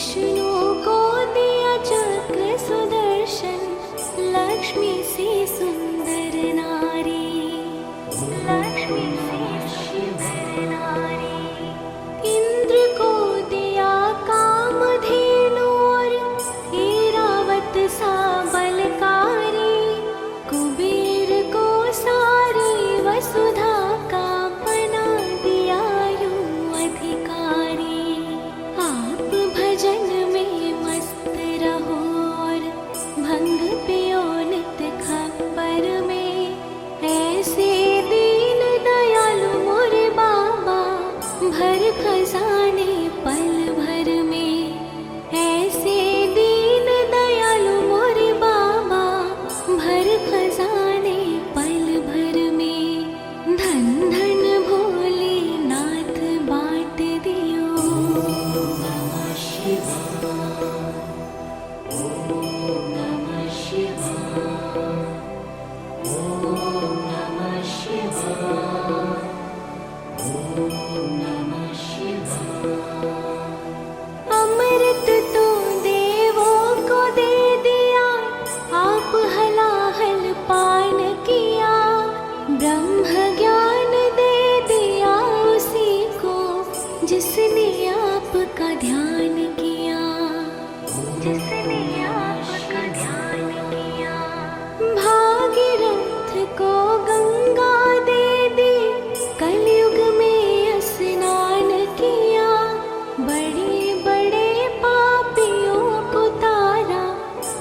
विष्णु को दिया चक्र सुदर्शन, लक्ष्मी से सुंदर नारी, लक्ष्मी से सुंदर नारी। इंद्र को दिया कामधेनु और ऐरावत सा बलकारी, कुबेर को सारी वसुधा का बना दिया यूं अधिकारी। आप भजन में मस्त रहो और भंग पियो नित खप्पर में, ऐसे दीन दयालु मोरे बाबा भर खजाने पल भर में, ऐसे दीन दयालु मोरे बाबा भर खजाने पल भर में। धन धन भोलेनाथ बाँट दियो। नमः शिवाय, ओम नमः शिवाय, ओम नमः शिवाय, ओम नमः शिवाय। अमृत तो देवों को दे दिया, आप हलाहल पान किया, ब्रह्म ज्ञान दे दिया उसी को जिसने आपका ध्यान किया, जिसने आपका ध्यान किया। भागीरथ को गंगा दे दी, कलयुग में स्नान किया, बड़े बड़े पापियों को तारा,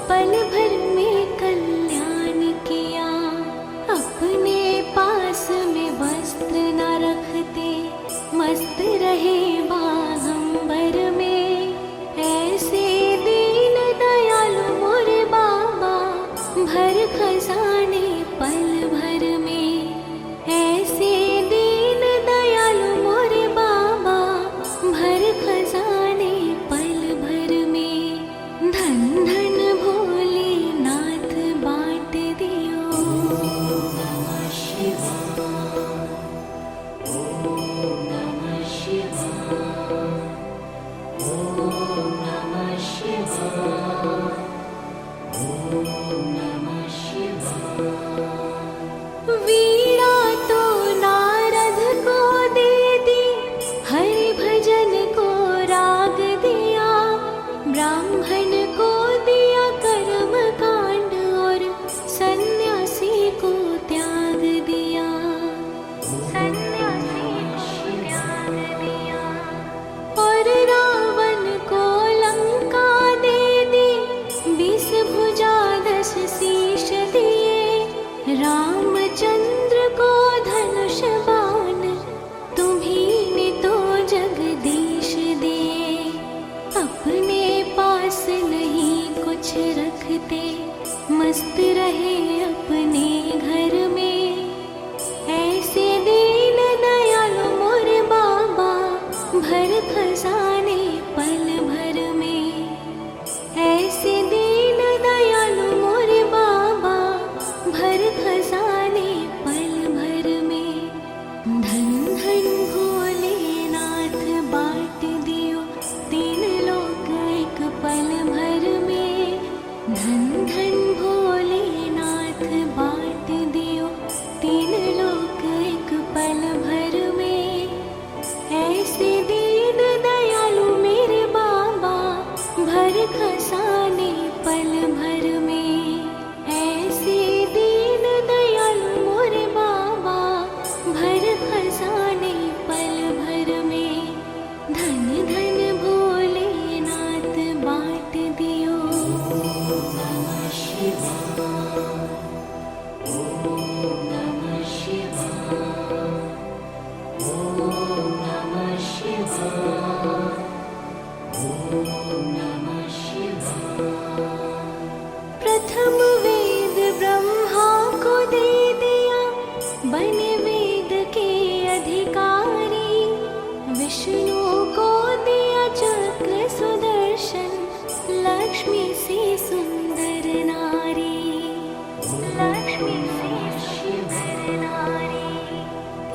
पल भर में कल्याण किया। अपने पास में वस्त्र न रखते, मस्त रहे बागंबर में, ऐसे दीन दयालु मोरे बाबा भर खजाने पल भर में, ऐसे दीन दयालु मोरे बाबा भर खजाने पल भर में। धन धन भोलेनाथ बाँट दियो। नमः शिवाय, ओम नमः शिवाय, ओम नमः शिवाय, ओम नमः शिवाय। वीणा तो नारद को दे दी, हरि भजन को राग दिया, ब्राह्मण को दिया कर्म कांड और सन्यासी को त्याग दिया, सन्यासी को त्याग दिया। और रावण को लंका दे दी, 20 भुजा 10 शीश दिए, रामचंद्र को धनुष बाण तुम्हीं ने तो जगदीश दिए। अपने पास नहीं कुछ रखते, मस्त रहे अपने घर में, ऐसे दीन दयालु मोरे बाबा भर खजाने पल भर में, ऐसे दीन दयालु मोरे बाबा भर खजाने पल भर में। धन धन भोलेनाथ बाँट दियो, 3 लोक एक पल भर में। धन धन भोलेनाथ बाँट दियो, 3 लोक एक पल भर में, ऐसे दीन दयालु मेरे बाबा भर खजाने पल भर में, ऐसे दीन दयालु मोरे बाबा भर खजाने पल भर में। धन धन भोलेनाथ बाँट दियो। नमः शिवाय, ओम नमः शिवाय, ओम नमः शिवाय, ओम नमः शिवाय। प्रथम वेद ब्रह्मा को दे दिया, बने वेद के अधिकारी, विष्णु को दिया चक्र सुदर्शन, लक्ष्मी से सुंदर नारी, लक्ष्मी से सुंदर नारी।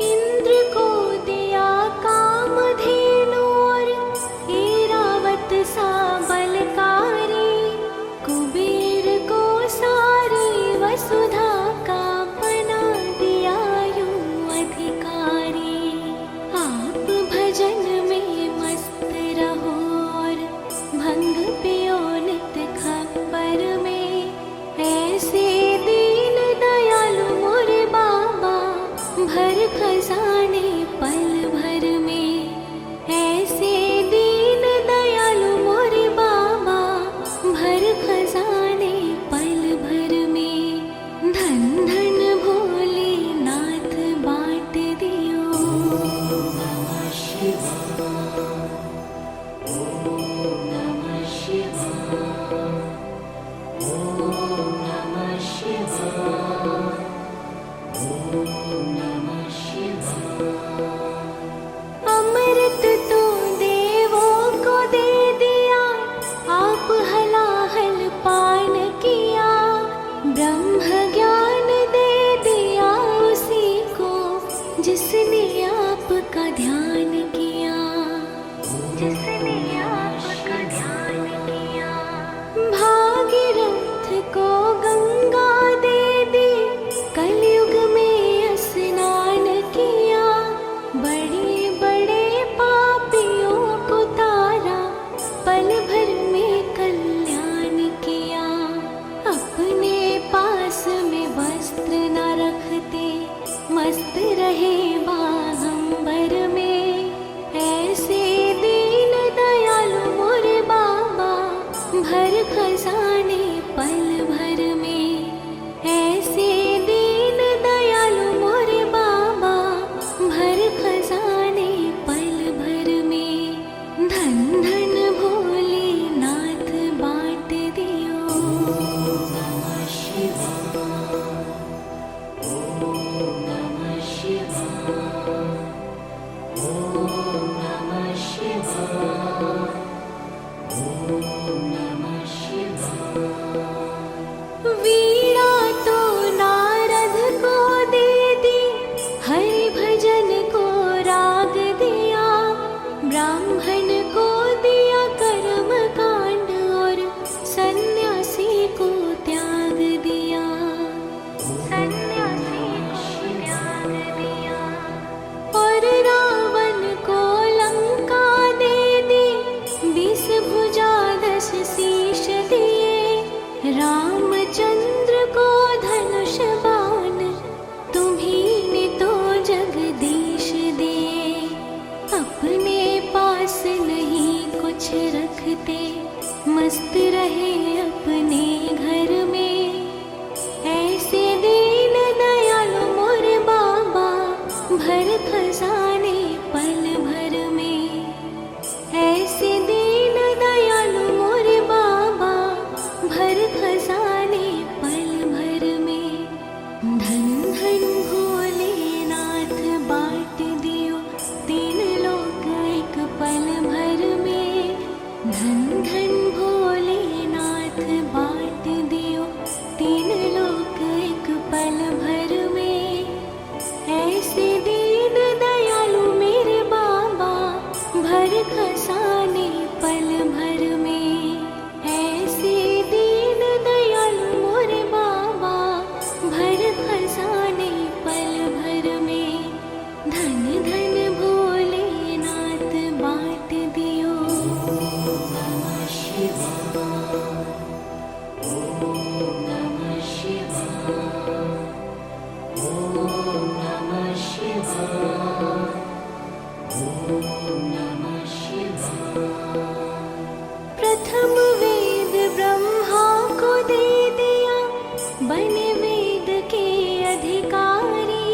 इंद्र को दिया कामधेनु और ऐरावत सा पल भर में कल्याण किया। अपने पास में वस्त्र न रखते, मस्त रहे बागंबर में। ऐसे दीन दयालु मोरे बाबा, भर खजाने पल भर में। ऐसे दीन दयालु मोरे बाबा, भर खजाने पल भर में। धन धन भोलेनाथ बांट दियो। ओम नमः शिवाय, ओम नमः शिवाय, ओम नमः शिवाय, ओम नमः शिवाय। वीणा तो नारद को दे दी, हरि भजन को राग दिया। ब्राह्मण को दिया कर्म कांड, और सन्यासी को त्याग दिया। सन्यासी को त्याग दिया। और रावण को लंका दे दी, 20 भुजा 10 शीश दिए। रामचंद्र को धनुष बाण, तुम्हीं ने तो जगदीश दिए। अपने पास नहीं कुछ रखते, मस्त रहे अपने घर में। ऐसे दीन दयालु मोरे बाबा, भर खजाने पल भर में। ऐसे दीन दयालु मोरे बाबा, भर खजाने पल भर में। धन धन भोलेनाथ बांट दियो, 3 लोक एक पल भर में। धन धन भोलेनाथ बांट दियो, 3 लोक एक पल भर में। ऐसे दीन दयालु मेरे बाबा, भर खजाने पल भर में। ऐसे दीन दयालु मोरे बाबा, भर खजाने पल भर में। धन धन भोलेनाथ बांट दियो। ओम नमः शिवाय, ओम नमः शिवाय, ओम नमः शिवाय, ओम नमः शिवाय। प्रथम वेद ब्रह्मा को दे दिया, बने वेद के अधिकारी।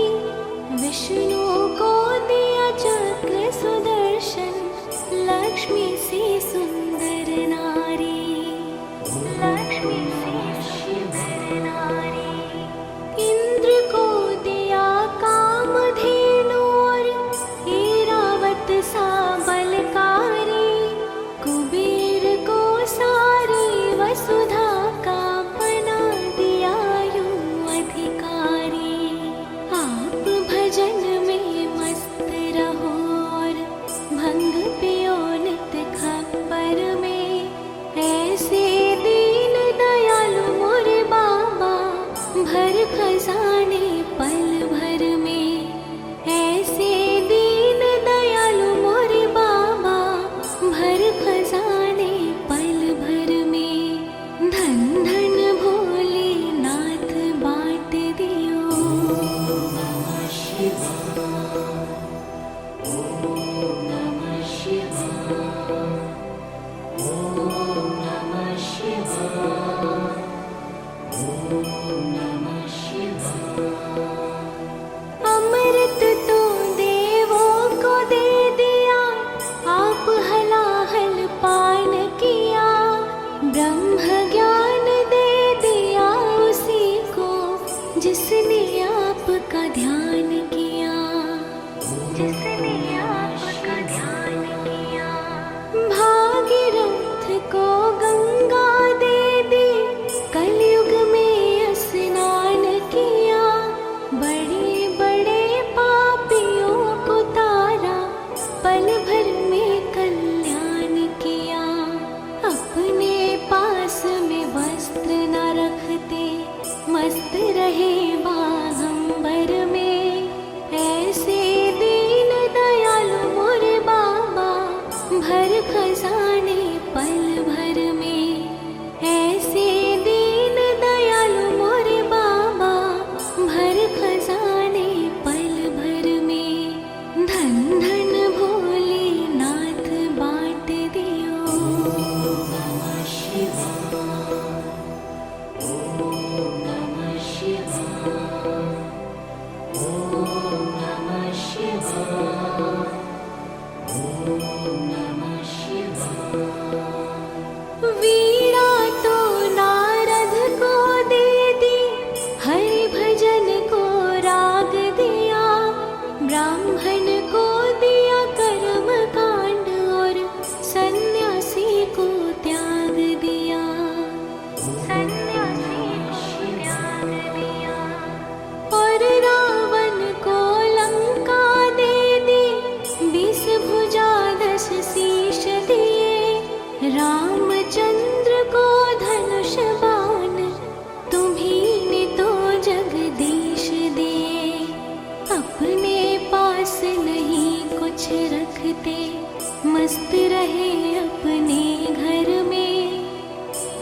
विष्णु को दिया चक्र सुदर्शन, लक्ष्मी से सुंदर नारी। लक्ष्मी से सुंदर नारी। इंद्र को दिया कामधेनु, और ऐरावत सा बलकारी। कुबेर को सारी वसुधा का बना दिया यूं अधिकारी। आप भजन में मस्त रहो, और भंग पियो नित खप्पर में। ऐसे दीन दयालु मोरे बाबा, भर खजाने पल भर में। ऐसे दीन दयालु मोरे बाबा, भर खजाने पल भर में। धन धन भोलेनाथ बांट दियो। ओम नमः शिवाय, ओम नमः शिवाय, ओम नमः शिवाय, ओम नमः शिवाय। अमृत तो देवों को दे दिया, आप हलाहल पान किया। ब्रह्म ज्ञान दे दिया उसी को, जिसने आपका ध्यान किया। जिसने आपका ध्यान किया। भागीरथ वीणा तो नारद को दे दी, हरि भजन को राग दिया, ब्राह्मण को दिया कर्म कांड और सन्यासी को त्याग दिया, सन्यासी को त्याग दिया। और रावण को लंका दे दी, 20 भुजा 10 शीश दिए, रामचंद्र को धनुष बाण तुम्हीं ने तो जगदीश दिए। अपने पास नहीं कुछ रखते, मस्त रहे अपने घर में,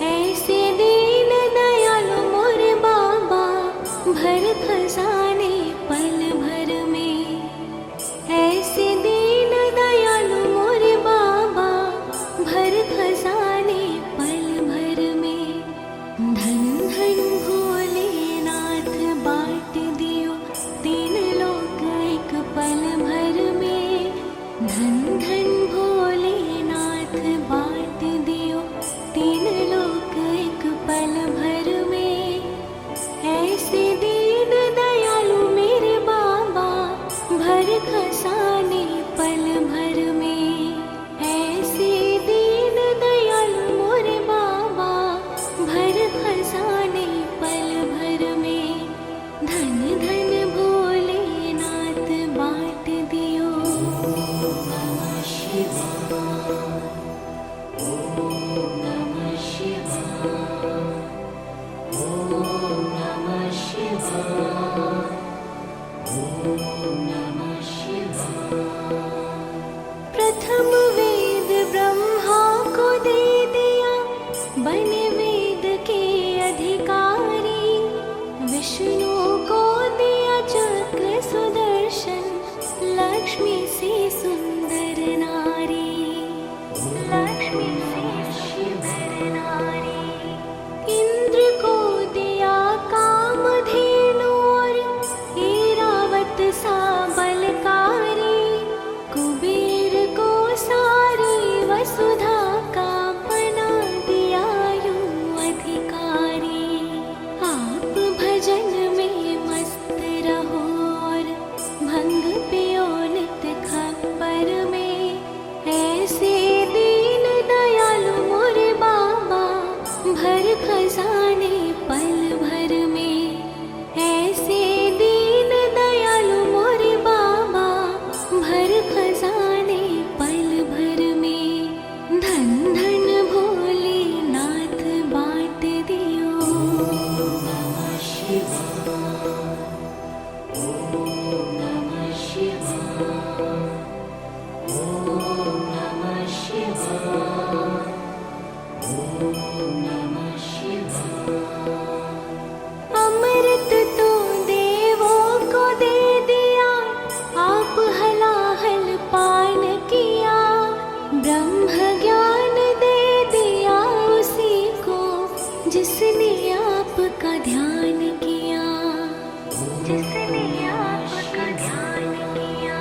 ऐसे दीन दयालु मोरे बाबा, भर खजाने पल भर में, ऐसे दीन दयालु मोरे बाबा, भर खजाने पल भर में। धन धन भोलेनाथ बांट दियो 3 लोक एक पल भर में, धन धन भोलेनाथ बांट दियो 3 लोक एक पल भर में, ऐसे दीन दयालु मेरे बाबा, भर खजाने पल भर में, ऐसे दीन दयालु मोरे बाबा, भर खजाने पल भर में। धन धन भोलेनाथ बांट दियो। नमः शिवाय, ओम नमः शिवाय, ओम नमः शिवाय, ओम नमः शिवाय। प्रथम वेद ब्रह्मा को दे दिया, बने वेद के अधिकारी, विष्णु को दिया चक्र सुदर्शन, लक्ष्मी से सुंदर नारी, लक्ष्मी से सुंदर नारी। इंद्र को दिया कामधेनु और ऐरावत सा बलकारी, कुबेर को सारी वसुधा का बना दिया यूं अधिकारी। आप भजन में मस्त रहो और भंग पियो नित खप्पर में, ऐसे दीन दयालु मोरे बाबा, भर खजाने पल भर में, ऐसे दीन दयालु मोरे बाबा, भर खजाने पल भर में। धन धन भोलेनाथ बांट दियो। नमः शिवाय, ओम नमः शिवाय, ओम नमः शिवाय, ओम नमः शिवाय। अमृत तो देवों को दे दिया, आप हलाहल पान किया, ब्रह्म ज्ञान दे दिया उसी को, जिसने आपका ध्यान किया, जिसने आपका ध्यान किया।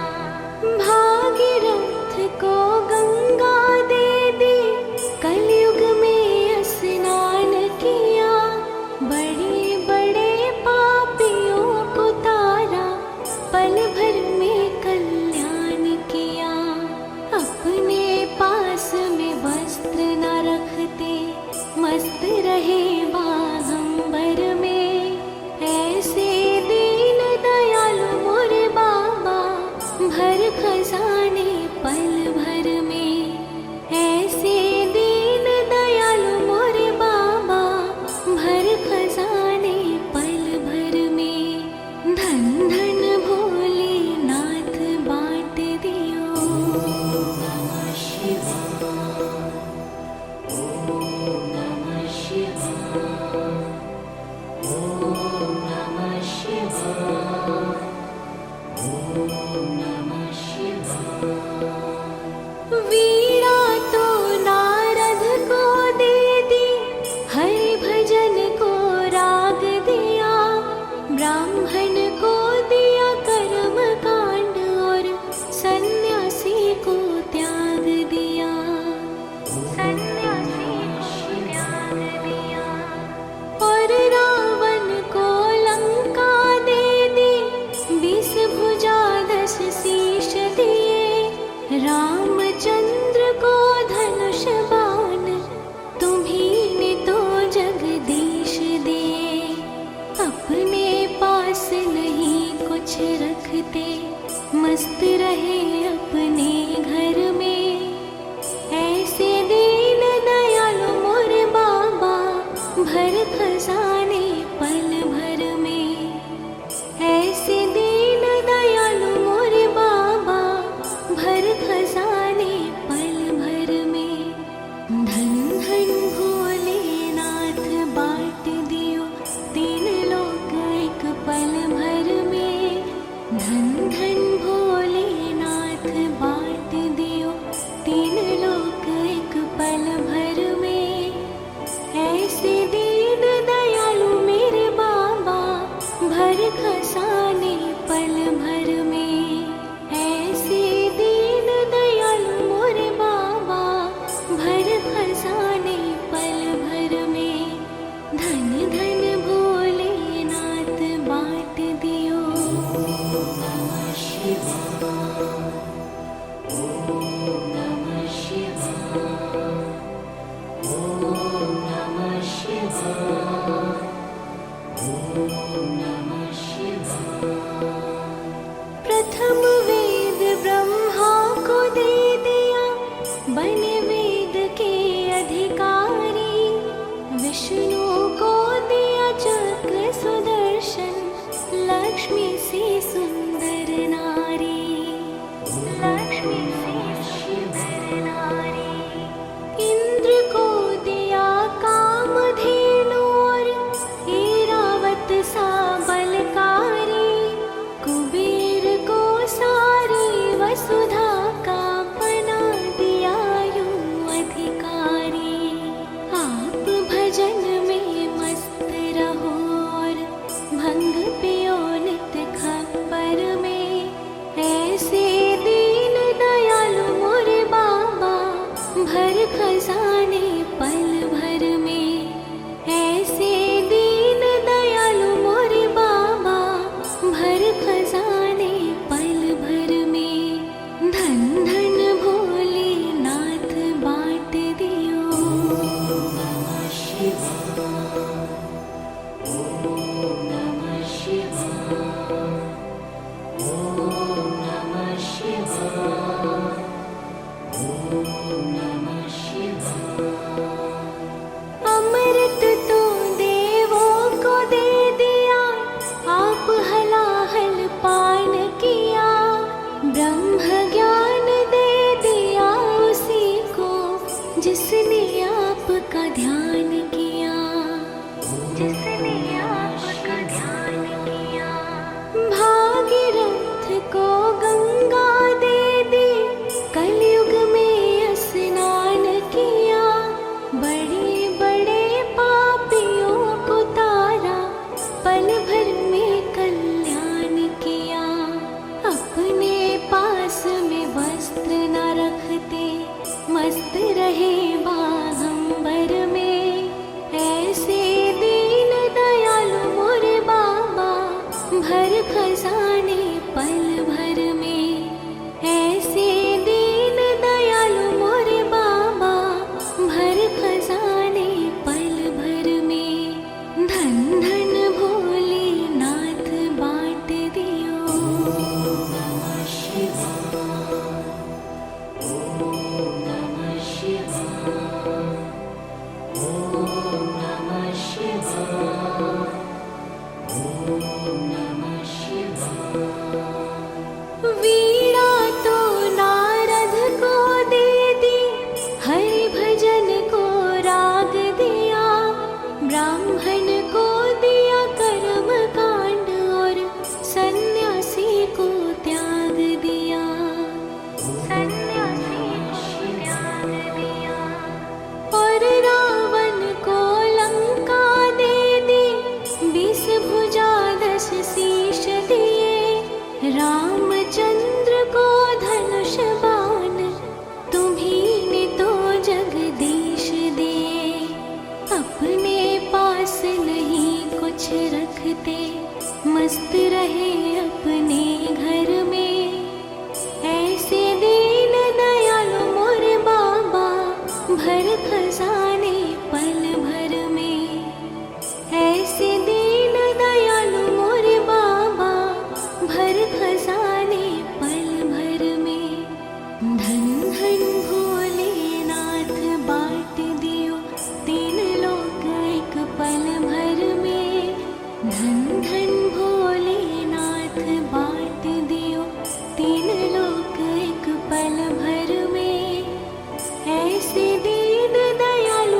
भागीरथ को गंगा दे दी, कलयुग में स्नान किया, बड़े बड़े पापियों को तारा, पल भर में कल्याण किया। अपने पास में वस्त्र न रखते, मस्त रहे बागंबर में, ऐसे दीन दयालु मोरे बाबा, भर खजाने पल भर में, ऐसे दीन दयालु मोरे बाबा, भर खजाने पल भर में। धन धन भोलेनाथ बांट दियो। नमः शिवाय, ओम नमः शिवाय, धन भोलेनाथ बांट दियो तीन लोक एक पल भर में। धन धन भोलेनाथ बांट दियो तीन लोक एक पल भर में। ऐसे दीन दयालु मेरे बाबा भर खजाने पल भर में। ऐसे दीन दयालु मोरे बाबा भर खजाने पल भर में। धन धन भोलेनाथ बांट दियो। नमः शिवाय, ओम नमः शिवाय, ओम नमः शिवाय, ओम नमः शिवाय। प्रथम वेद ब्रह्मा को दे दिया, बने वेद के अधिकारी। विष्णु को दिया चक्र सुदर्शन, लक्ष्मी से सुंदर नारी। लक्ष्मी से सुंदर नारी। इंद्र को दिया कामधेनु और ऐरावत सा बलकारी। कुबेर को सारी वसुधा का बना दिया यूं अधिकारी। आप भजन में मस्त रहो और भंग पियो नित खप्पर में। ऐसे दीन दयालु मोरे बाबा भर खजाने पल भर में। ऐसे दीन दयालु मोरे बाबा भर खजाने पल भर में। धन धन भोलेनाथ बांट दियो। नमः शिवाय, ओम नमः शिवाय, ओम नमः शिवाय, ओम नमः शिवाय। अमृत तो देवों को दे दिया, आप हलाहल पान किया। ब्रह्म ज्ञान दे दिया उसी को, जिसने आपका ध्यान किया। जिसने आपका ध्यान किया। भागीरथ को गंगा दे दी, कलयुग में स्नान किया। बड़े बड़े पापियों को तारा, पल भर में कल्याण किया। अपने पास में वस्त्र न रखते, मस्त रहे बागंबर में। ऐसे दीन दयालु मोरे बाबा भर खजाने पल भर में। ऐसे दीन दयालु मोरे बाबा भर खजाने पल भर में। धन धन भोलेनाथ बांट दियो। नमः शिवाय, ओम नमः शिवाय, ओम नमः शिवाय, ओम नमः शिवाय। वीणा तो नारद को दे दी, हरि भजन को राग दिया। ब्राह्मण को दिया कर्म कांड और सन्यासी को त्याग दिया। सन्यासी को त्याग दिया। और रावण को लंका दे दी, 20 भुजा 10 शीश दिए। रामचंद्र को धनुष बाण, तुम्हीं ने तो जगदीश दिए। अपने पास नहीं कुछ रखते, मस्त रहे अपने घर में। ऐसे दीन दयालु मोरे बाबा भर खजाने पल भर में। ऐसे दीन दयालु मोरे बाबा भर खजाने पल भर में। धन धन भोलेनाथ बांट दियो तीन लोक एक पल भर में। धन धन भोलेनाथ बांट दियो तीन लोक एक पल भर में। ऐसे दीन दयालु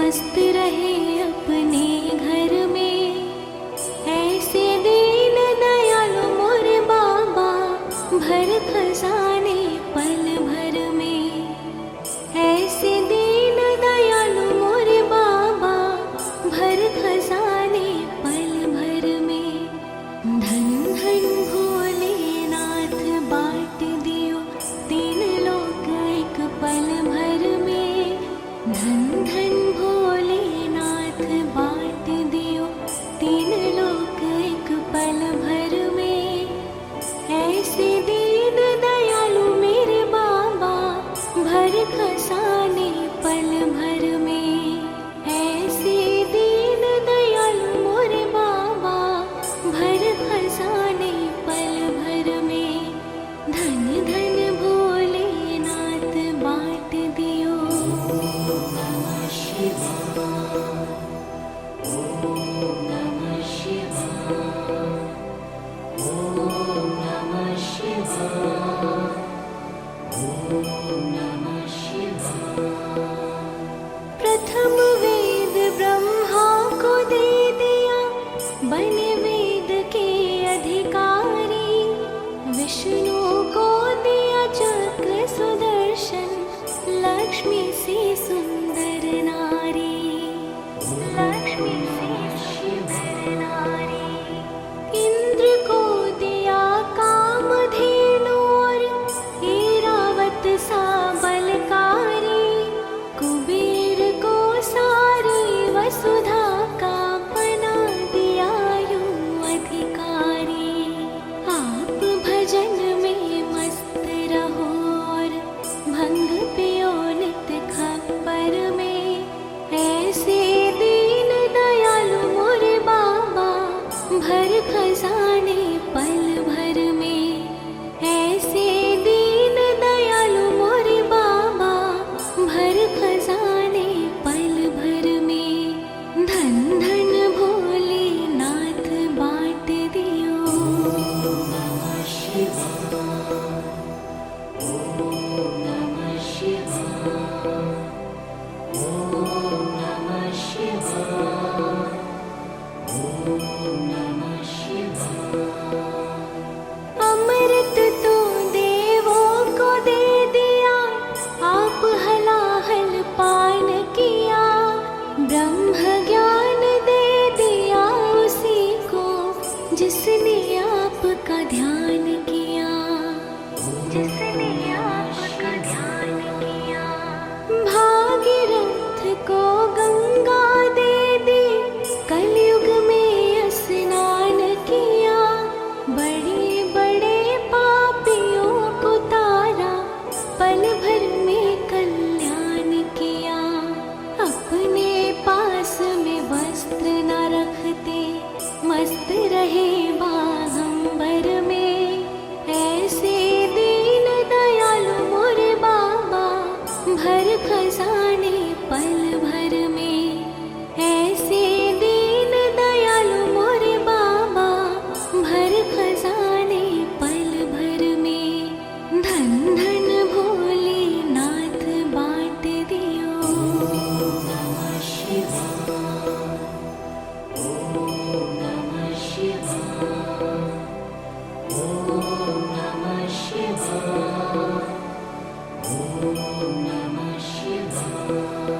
मस्त रहे अपने घर में। ऐसे दीन दयालु मोरे बाबा, भर खजाने पल भर में। ऐसे दीन दयालु मोरे बाबा, भर खजाने पल भर में। धन धन भोलेनाथ, बाट दियो तीन लोक एक पल भर में। धन धन भोलेनाथ, बाट दियो तीन लोक एक पल भर में। ऐसे दीन दयालु मेरे बाबा, भर खजाने पल भर में। ऐसे दीन दयालु मोरे बाबा, भर खजाने पल भर में। धन धन भोलेनाथ, बाट दियो। नमः शिवाय, ओम नमः शिवाय, ओम नमः शिवाय, ओम नमः शिवाय। प्रथम वेद ब्रह्मा को दे दिया, बने वेद के अधिकारी। विष्णु को दिया चक्र सुदर्शन, लक्ष्मी से सुंदर नारी। लक्ष्मी से सुंदर नारी। इंद्र को दिया कामधेनु और ऐरावत सा बलकारी। कुबेर को सारी वसुधा का बना दिया यूं अधिकारी। आप भजन में मस्त रहो और भंग पियो नित खप्पर में। ऐसे दीन दयालु मोरे बाबा, भर खजाने पल भर में। ऐसे दीन दयालु मोरे बाबा, भर खजाने पल भर में। धन धन भोलेनाथ, बाट दियो। नमः शिवाय, ओम नमः शिवाय, ओम नमः शिवाय, ओम नमः शिवाय। अमृत तो देवों को दे दिया, आप हलाहल पान किया। ब्रह्म ज्ञान दे दिया उसी को, जिसने आपका ध्यान किया। जिसने आपका ध्यान किया। भागीरथ को गंगा दे दी, कलयुग में स्नान किया। बड़े बड़े पापियों को तारा, पल भर में कल्याण किया। अपने पास में वस्त्र न रखते, मस्त रहे बागंबर में। ऐसे दीन दयालु मोरे बाबा, भर खजाने पल भर में। ऐसे दीन दयालु मोरे बाबा, भर खजाने पल भर में। धन धन भोलेनाथ, बाट दियो। नमः शिवाय, ओम नमः शिवाय, ओम नमः शिवाय, ओम नमः शिवाय।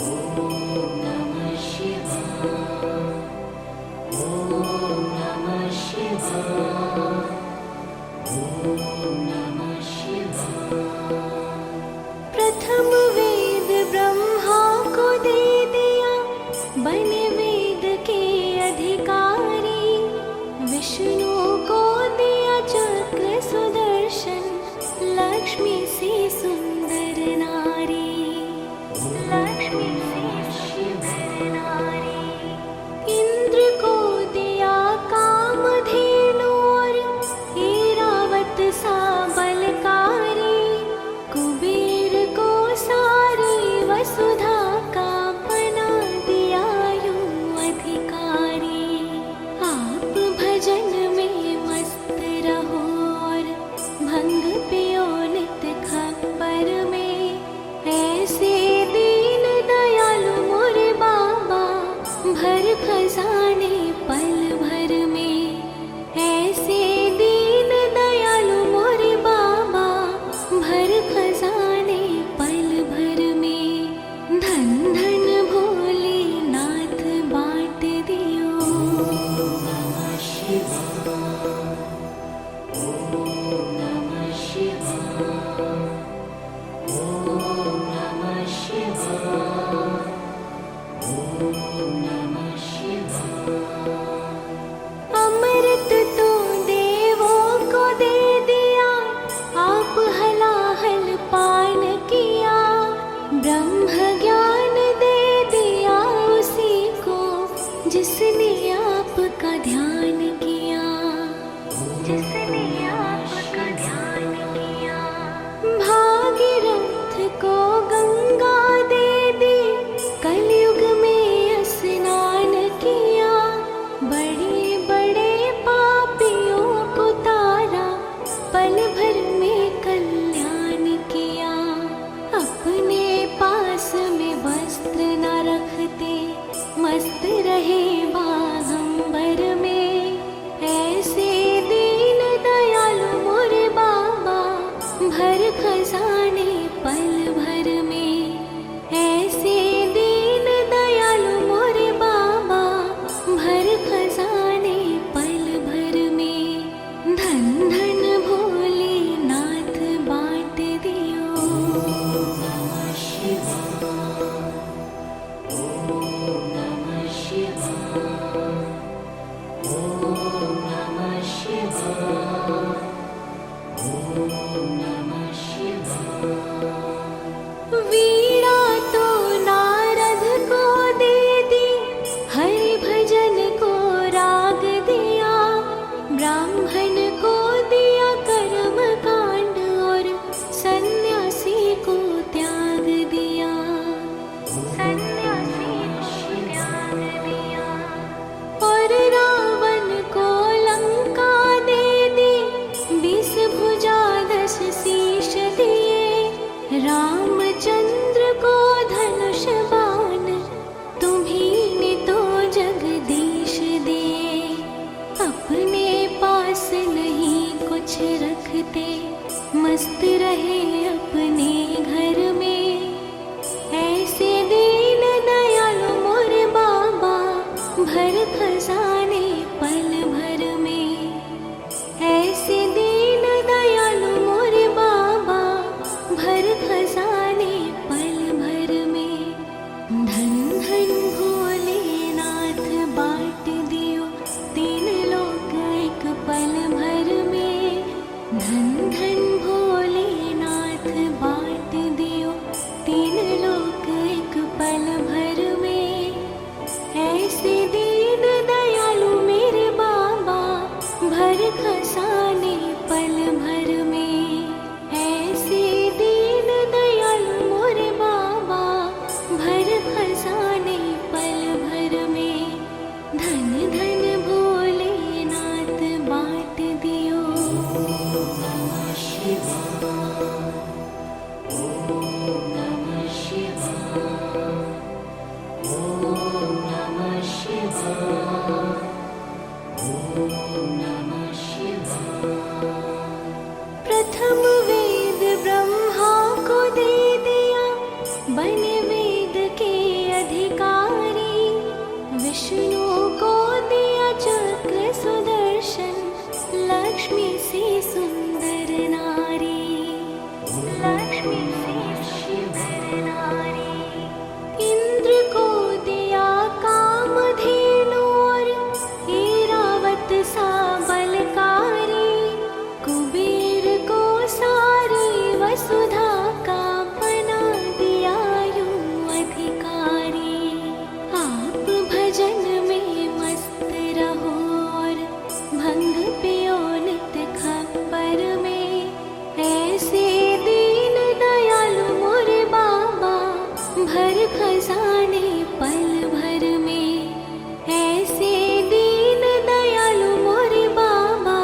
नमः शिवाय। ओम नमः शिवाय। ओम नमः शिवाय। प्रथम वेद ब्रह्मा को दे दिया, बने वेद के अधिकारी। विष्णु को दिया चक्र सुदर्शन, लक्ष्मी से सुंदर नारी। लक्ष्मी से सुंदर नारी। इंद्र को दिया कामधेनु और ऐरावत सा बलकारी। कुबेर को सारी वसुधा का बना दिया यूं अधिकारी। आप भजन में मस्त रहो और भंग पियो नित खप्पर में। ऐसे दीन दयालु मोरे बाबा, भर खजाने पल भर में। ऐसे दीन दयालु मोरे बाबा, भर खजाने पल भर में। धन धन भोले नाथ बांट दियो। नमः शिवाय। ओम नमः शिवाय। ओम नमः शिवाय। ओम नमः शिवाय। अमृत तो देवों को दे दिया, आप हलाहल पान किया। ब्रह्म ज्ञान दे दिया उसी को, जिसने आपका ध्यान किया। जिसने आपका ध्यान किया। भागीरथ को गंगा दे दी, कलयुग में स्नान किया। बड़े बड़े पापियों को तारा, पल भर में कल्याण किया। अपने पास में वस्त्र न रखते, मस्त रहे बागंबर में। ऐसे दीन दयालु मोरे बाबा, भर खजाने पल भर में। ऐसे दीन दयालु मोरे बाबा, भर खजाने पल भर में। धन धन भोले नाथ बांट दियो। नमः शिवाय। ओम नमः शिवाय। ओम नमः शिवाय। ओम नमः शिवाय। वीणा तो नारद को दे दी, हरि भजन को राग दिया। ब्राह्मण को दिया कर्म कांड और सन्यासी को त्याग दिया। सन्यासी को त्याग दिया। और रावण को लंका दे दी, 20 भुजा 10 शीश दिए। रामचंद्र को धनुष बाण, तुम्हीं ने तो जगदीश दिए। अपने पास नहीं कुछ रखते, मस्त रहे अपने घर में। ऐसे दीन भर खजाने पल भर में। ऐसे दीन दयालु मोरे बाबा,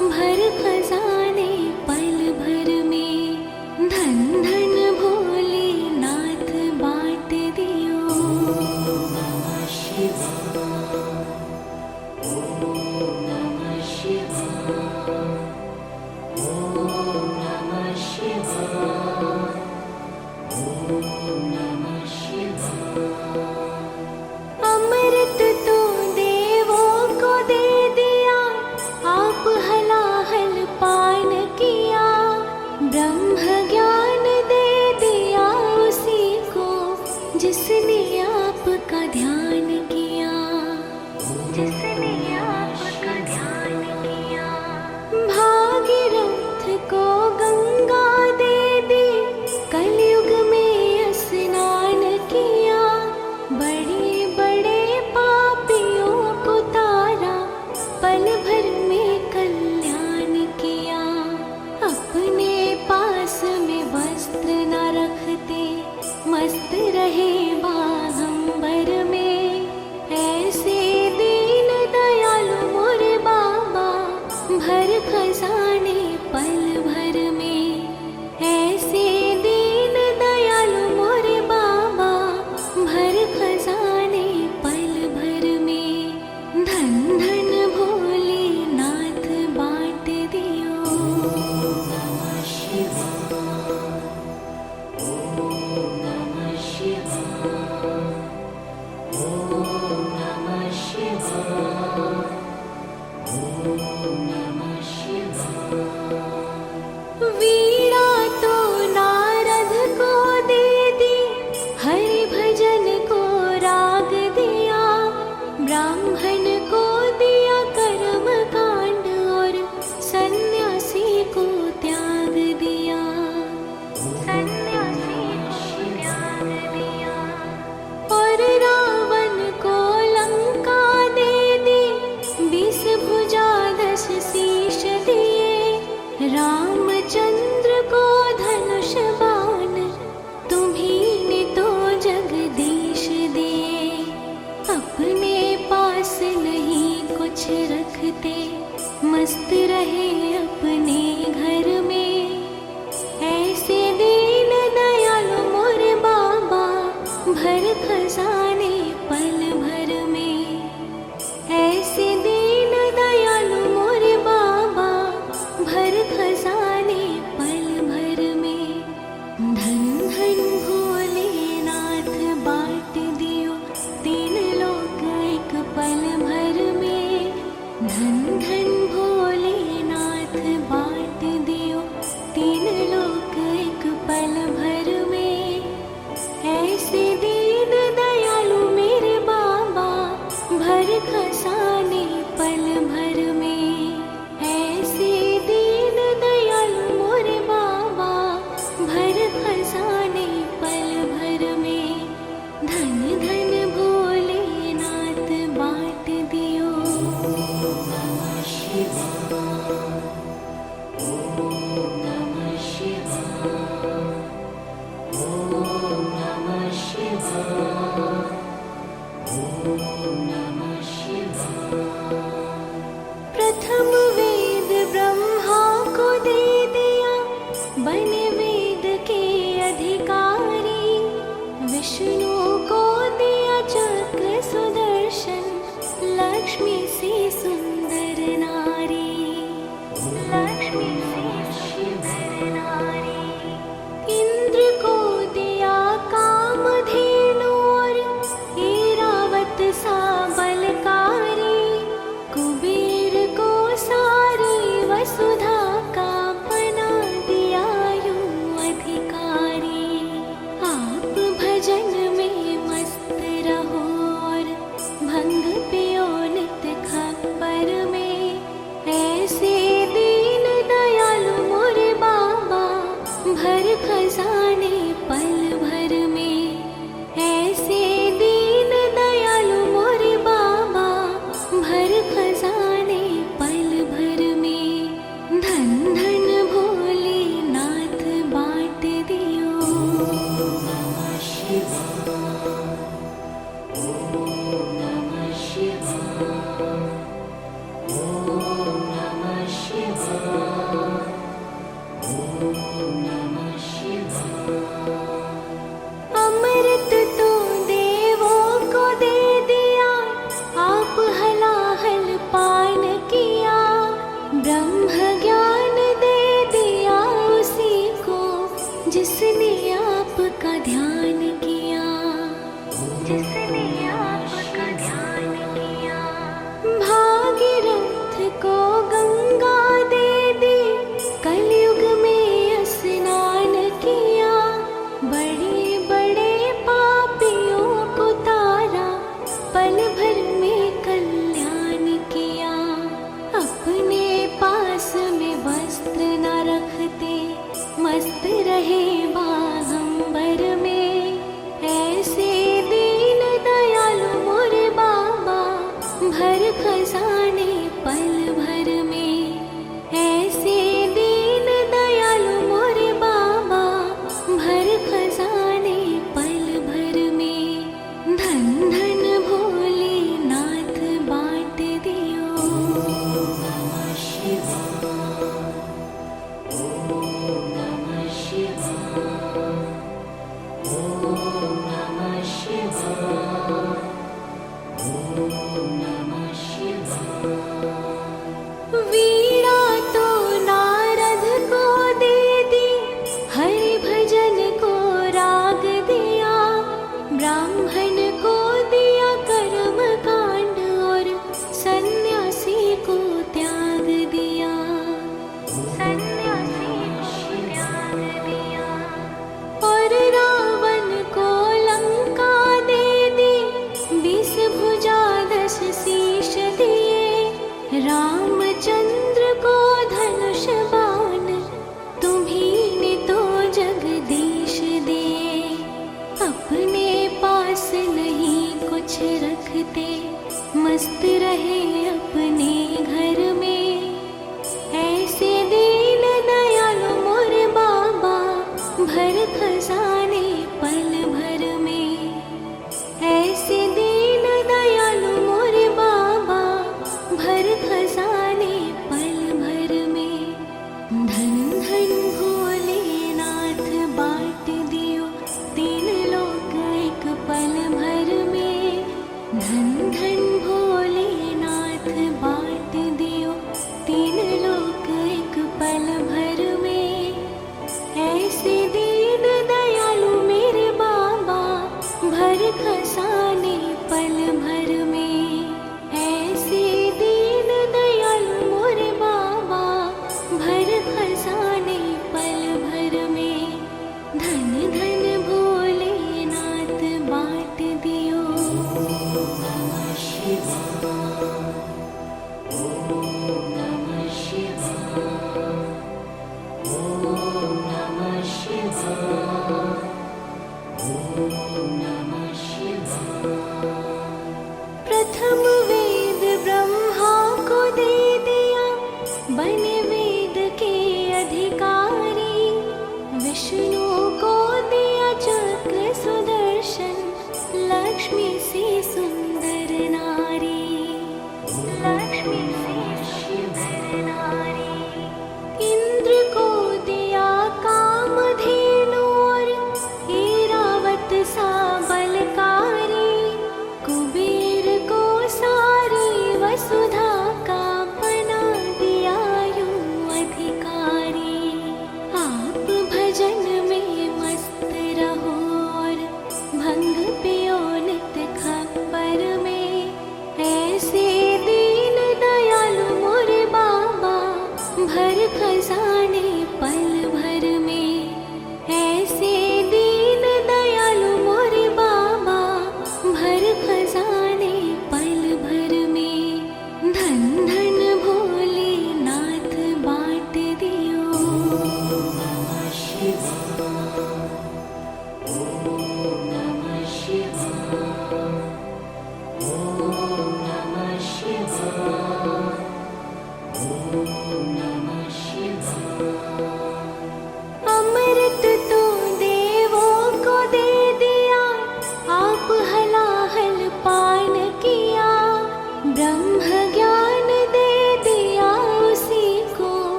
भर खजाने पल भर में। धन धन भोलेनाथ बाँट दियो। नमः शिवाय, ओम नमः शिवाय, ओम नमः शिवाय, ओम नमः शिवाय। अमृत तो देवों को दे दिया, आप हलाहल पान किया। ब्रह्म ज्ञान दे दिया उसी को, जिसने आपका ध्यान किया, जिसने आपका ध्यान किया। भागीरथ को गंगा दे दी, कलयुग में स्नान किया। बड़े बड़े पापियों को तारा, पल भर में कल्याण किया। अपने पास में वस्त्र न रखते, मस्त रहे बागंबर में। ऐसे दीन दयालु मोरे बाबा, भर खजाने पल भर में। ऐसे दीन दयालु मोरे बाबा, भर खजाने पल भर में। धन धन भोलेनाथ बाँट दियो। नमः शिवाय, ओम नमः शिवाय, ओम नमः शिवाय, ओम नमः शिवाय। वीणा तो नारद को दे दी, हरि भजन को राग दिया। ब्राह्मण को दिया कर्म कांड, और सन्यासी को त्याग दिया। सन्यासी को त्याग दिया। और रावण को लंका दे दी, 20 भुजा 10 शीश दिए। रामचंद्र को धनुष बाण, तुम्हीं ने तो जगदीश दिए। अपने पास नहीं कुछ रखते, मस्त रहे अपने घर में। ऐसे दीन दयालु मोरे बाबा, भर खजाने पल भर में। ऐसे दीन दयालु मोरे बाबा, भर खजाने पल भर में। धन धन भोलेनाथ बाँट दियो, 3 लोक एक पल भर में। धन धन भोलेनाथ बाँट दियो, 3 लोक एक पल भर में। ऐसे दीन दयालु मेरे बाबा, भर खजाने पल भर में। ऐसे दीन दयालु मोरे बाबा, भर खजाने पल भर में। धन धन भोलेनाथ बाँट दियो। नमः शिवाय, ओम नमः शिवाय, ओम नमः शिवाय, ओम नमः शिवाय। प्रथम वेद ब्रह्मा को दे दिया, बने वेद के अधिकारी। विष्णु को दिया चक्र सुदर्शन, लक्ष्मी से सुंदर नारी। लक्ष्मी से सुंदर नारी। इंद्र को दिया कामधेनु, और ऐरावत सा बलकारी। कुबेर को सारी वसुधा का बना दिया यूं अधिकारी। आप भजन में मस्त रहो, और भंग पियो नित खप्पर में। ऐसे दीन दया जिसने आपका ध्यान किया। भागीरथ को गंगा दे दी, कलयुग में स्नान किया। बड़े बड़े पापियों को तारा, पल भर में कल्याण किया। अपने पास में वस्त्र न रखते, मस्त रहे बागंबर में। ऐसे दीन दयालु मोरे बाबा, भर खजाने पल भर में। ऐसे दीन दयालु मोरे बाबा, भर खजाने पल भर में। धन धन भोलेनाथ बांट दियो। ओम नमः शिवाय, ओम नमः शिवाय, ओम नमः शिवाय, ओम नमः शिवाय। वीणा तो नारद को दे दी, हरि भजन को राग दिया। ब्राह्मण को दिया कर्म कांड, और सन्यासी को त्याग दिया। सन्यासी को त्याग दिया। और रावण को लंका दे दी, 20 भुजा 10 शीश दिए। रामचंद्र को धनुष बाण, तुम्हीं ने तो जगदीश दिए। अपने पास नहीं कुछ रखते, मस्त रहे अपने घर में। ऐसे दीन दयालु मोरे बाबा, भर खजाने पल भर में। ऐसे दीन दयालु मोरे बाबा, भर खजाने पल भर में। धन धन भोलेनाथ बांट दियो, 3 लोक एक पल भर में। धन धन भोलेनाथ बांट दियो,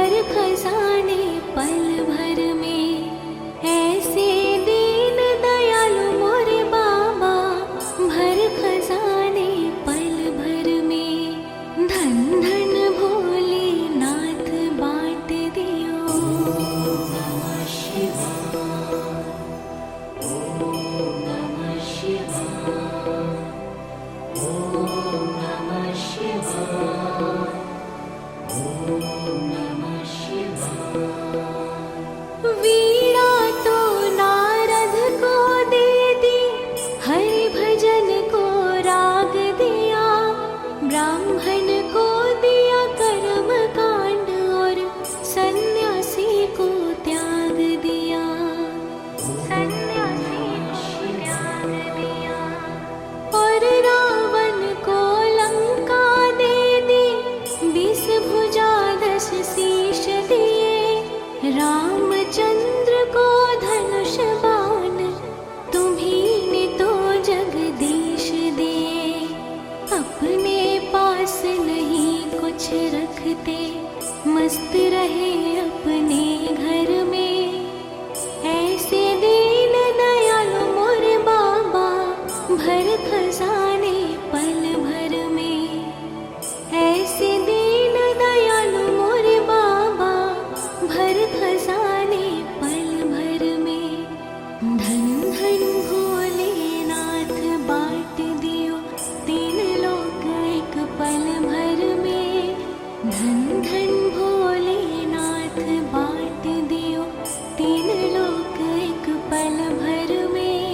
भर खजाने पल भर में। ऐसे दीन दयालु मोरे बाबा, भर खजाने पल भर में। धन धन भोलेनाथ बाँट दियो। नमः शिवाय, ओम नमः शिवाय, ओम नमः शिवाय, ओम नमः शिवाय। वीणा तो नारद को दे दी, हरि भजन को राग दिया। ब्राह्मण को दिया कर्म कांड और सन्यासी को त्याग दिया। सन्यासी को त्याग दिया। और रावण को लंका दे दी, 20 भुजा 10 शीश दिए। रामचंद्र को धनुष बाण, तुम्हीं ने तो जगदीश दिए। अपने पास नहीं कुछ रखते, मस्त रहे अपने घर में। ऐसे दीन दयालु मोरे बाबा, भर खजाने पल भर में। ऐसे दीन दयालु मोरे बाबा, भर खजाने पल भर में। धन धन भोलेनाथ बाँट दियो, 3 लोक एक पल भर में। धन धन भोलेनाथ बाँट दियो, 3 लोक एक पल भर में।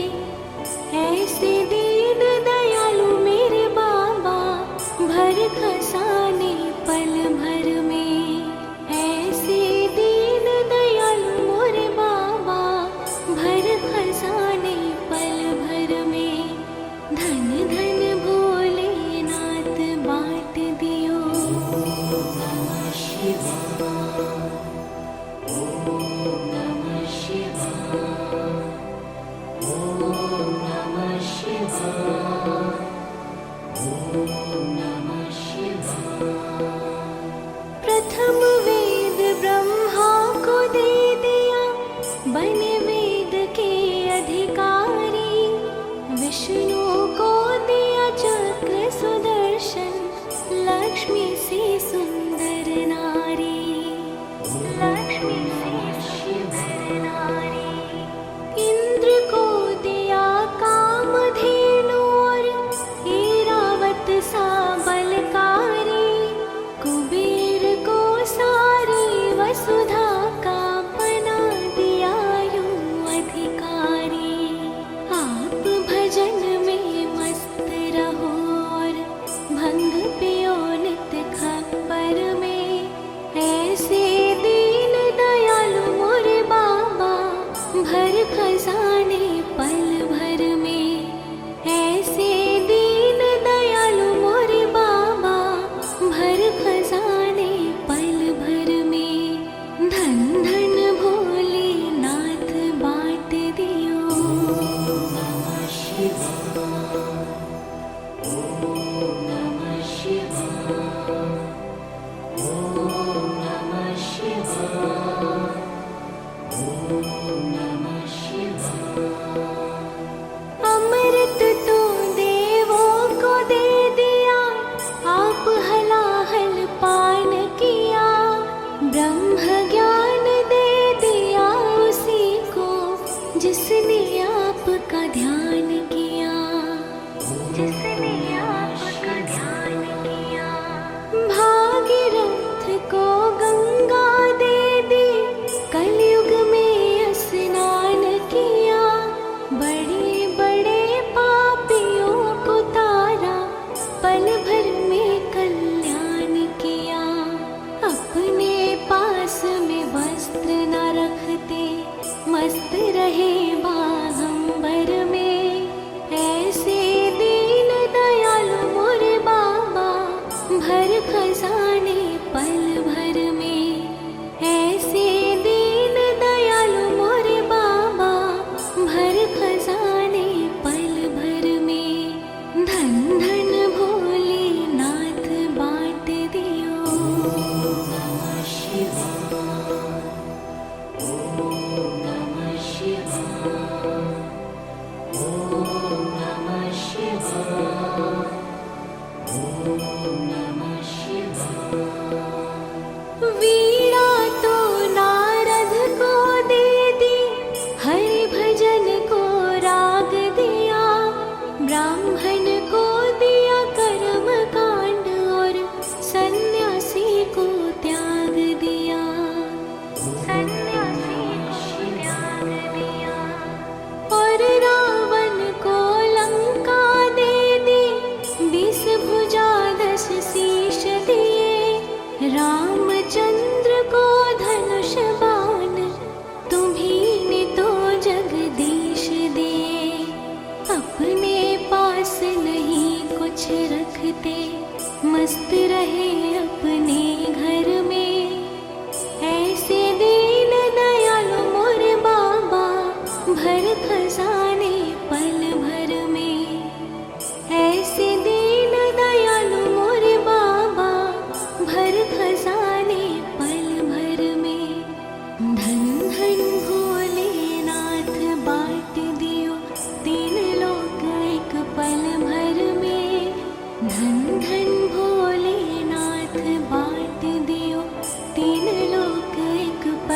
ऐसे दीन दयालु मेरे बाबा, भर खजाने पल भर में। ऐसे दीन दयालु मोरे बाबा, भर खजाने पल भर में। धन धन भोलेनाथ बाँट दियो। नमः शिवाय, ओम नमः शिवाय, ओम नमः शिवाय, ओम नमः शिवाय। प्रथम वेद ब्रह्मा को दे दिया, बने वेद के अधिकारी। विष्णु को दिया चक्र सुदर्शन, लक्ष्मी से सुंदर नारी।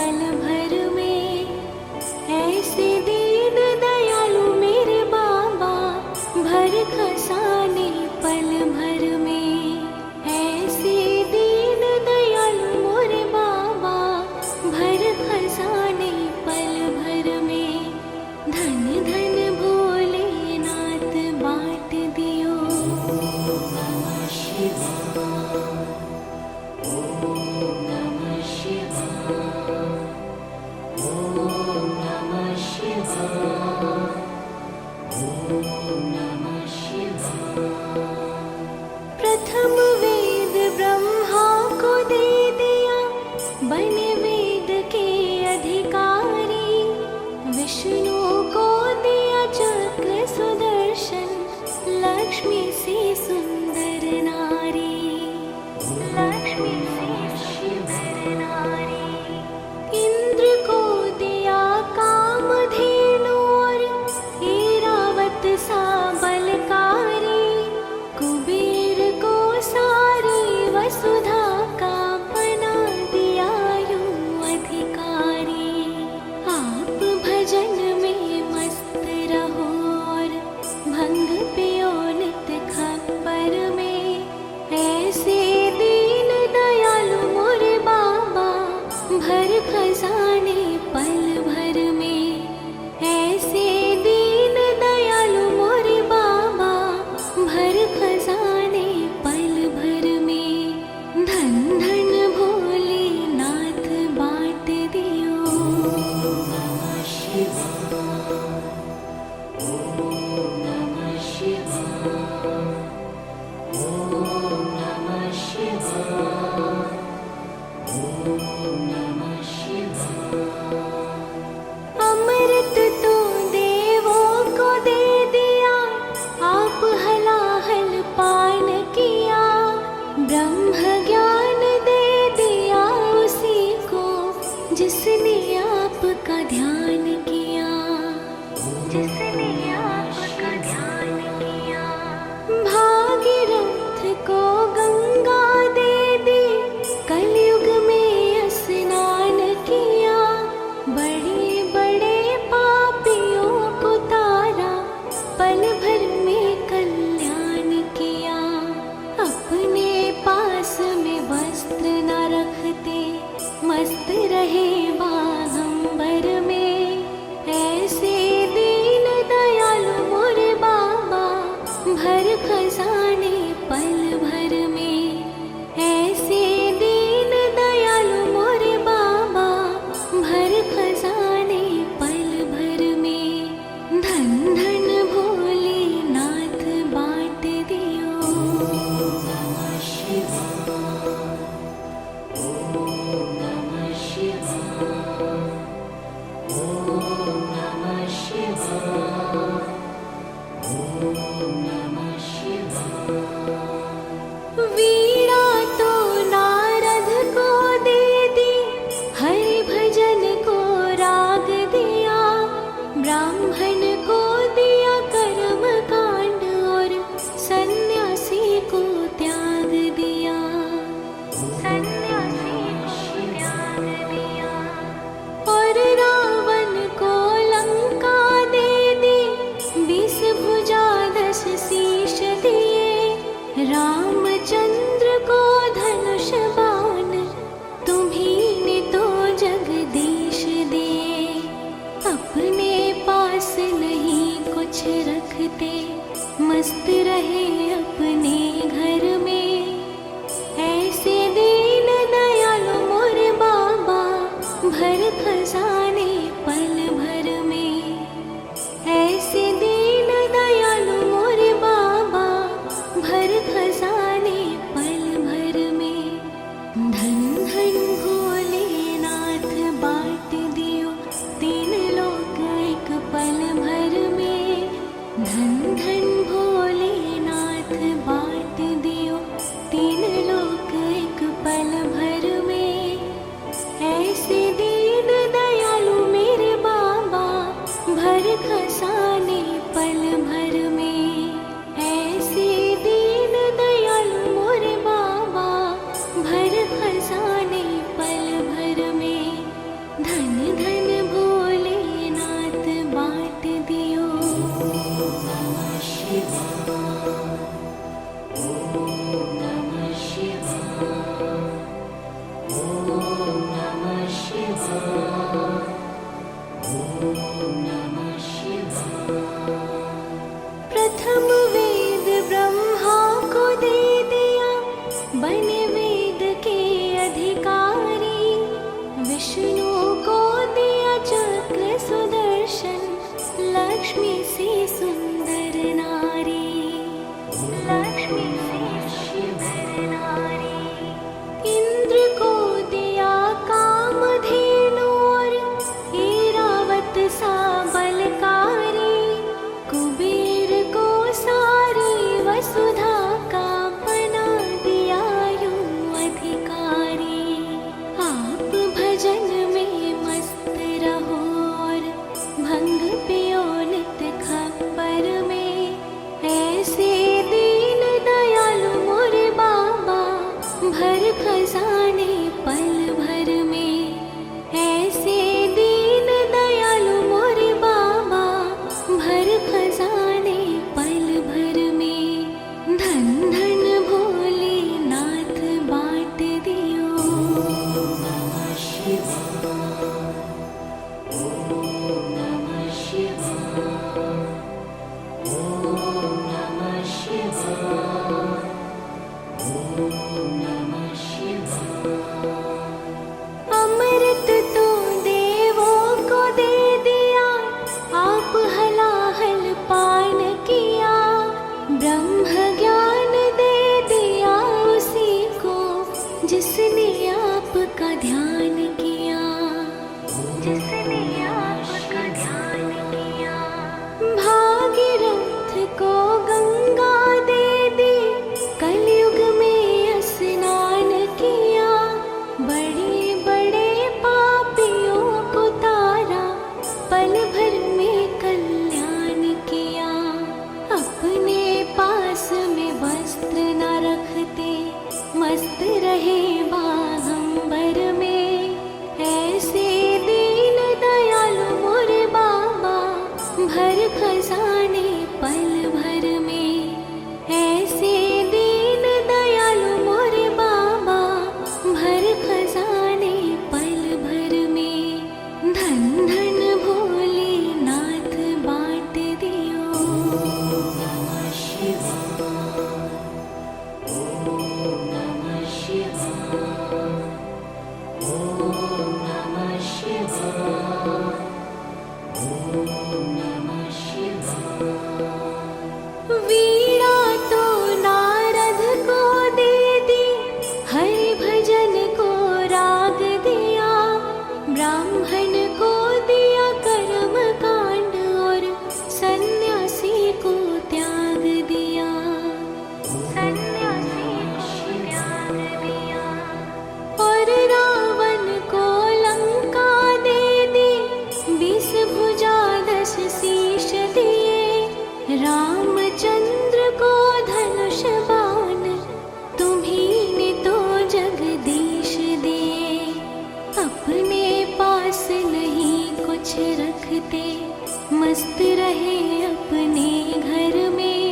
पल भर में। ऐसे दीन दयालु मेरे बाबा, भर खजाने पल भर में। ऐसे दीन दयालु मोरे बाबा, भर खजाने पल भर में। धन धन भोलेनाथ बाँट दियो। ओम नमः शिवाय, ओम नमः शिवाय, ओम नमः शिवाय, ओम नमः शिवाय। प्रथम वेद ब्रह्मा को दे दिया, बने वेद के अधिकारी। विष्णु को दिया चक्र सुदर्शन, लक्ष्मी से सुंदर नारी। लक्ष्मी से सुंदर नारी। इंद्र को दिया कामधेनु और ऐरावत सा बलकारी। कुबेर को सारी वसुधा का बना दिया यूं अधिकारी। आप भजन में मस्त रहो और भंग पियो नित खप्पर में। ऐसे दीन दयालु मोरे बाबा, भर खजाने पल भर में। ऐसे दीन दयालु मोरे बाबा, भर खजाने पल भर में। धन धन भोलेनाथ बाँट दियो। ओम नमः शिवाय, ओम नमः शिवाय, ओम नमः शिवाय, ओम नमः शिवाय। अमृत तो देवों को दे दिया, आप हलाहल पान किया। ब्रह्म ज्ञान दे दिया उसी को, जिसने आपका ध्यान किया। जिसने आपका ध्यान किया। भागीरथ को गंगा दे दी, कलयुग में स्नान किया। बड़े बड़े पापियों को तारा, पल भर में कल्याण किया। अपने पास में वस्त्र न रखते, मस्त रहे बागंबर में। ऐसे दीन दयालु मोरे बाबा, भर खजाने पल भर में। ऐसे दीन दयालु मोरे बाबा, भर खजाने पल भर में। धन धन भोलेनाथ बाँट दियो। ओम नमः शिवाय, ओम नमः शिवाय, विष्णु को दिया चक्र सुदर्शन, लक्ष्मी से सुंदर नारी, लक्ष्मी से सुंदर नारी। इंद्र को दिया कामधेनु और ऐरावत सा बलकारी, कुबेर को सारी वसुधा का बना दिया यूं अधिकारी। आप भजन में मस्त रहो और भंग पियो नित खप्पर में, ऐसे दीन दयालु मोरे बाबा भर खजाने पल भर में, ऐसे दीन दयालु मोरे बाबा भर खजाने पल भर में। धन धन भोलेनाथ बाँट दियो। नमः शिवाय, ओम नमः शिवाय, ओम नमः शिवाय, ओम नमः शिवाय। अमृत तो देवों को दे दिया, आप हलाहल पान किया, ब्रह्म ज्ञान दे दिया उसी को जिसने आपका ध्यान किया, जिसने आपका ध्यान किया। भागीरथ को गंगा दे दी, कलयुग में स्नान किया, बड़े बड़े पापियों को तारा, पल भर में कल्याण किया। अपने पास में वस्त्र न रखते, मस्त रहे बागंबर में, ऐसे दीन दयालु मोरे बाबा भर खजाने पल भर में, ऐसे दीन दयालु मोरे बाबा भर खजाने पल भर में। धन धन भोलेनाथ बाँट दियो। नमः शिवाय, ओम नमः शिवाय, ओम नमः शिवाय, ओम नमः शिवाय। वीणा तो नारद को दे दी, हरि भजन को राग दिया, ब्राह्मण को दिया कर्म कांड और सन्यासी को त्याग दिया, सन्यासी को त्याग दिया। और रावण को लंका दे दी, 20 भुजा 10 शीश दिए, रामचंद्र को धनुष बाण तुम्हीं ने तो जगदीश दिए। अपने पास नहीं कुछ रखते, मस्त रहे अपने घर में,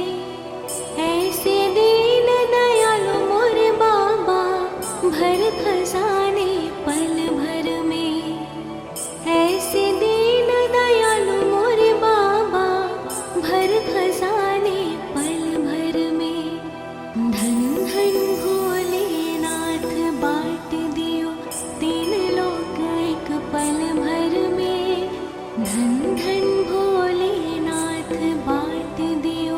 ऐसे दीन दयालु मोरे बाबा भर खजाने पल भर में, ऐसे दीन दयालु मोरे बाबा भर खजाने पल भर में। धन धन भोलेनाथ बाँट दियो, 3 लोक एक पल भर में। धन धन भोलेनाथ बाँट दियो,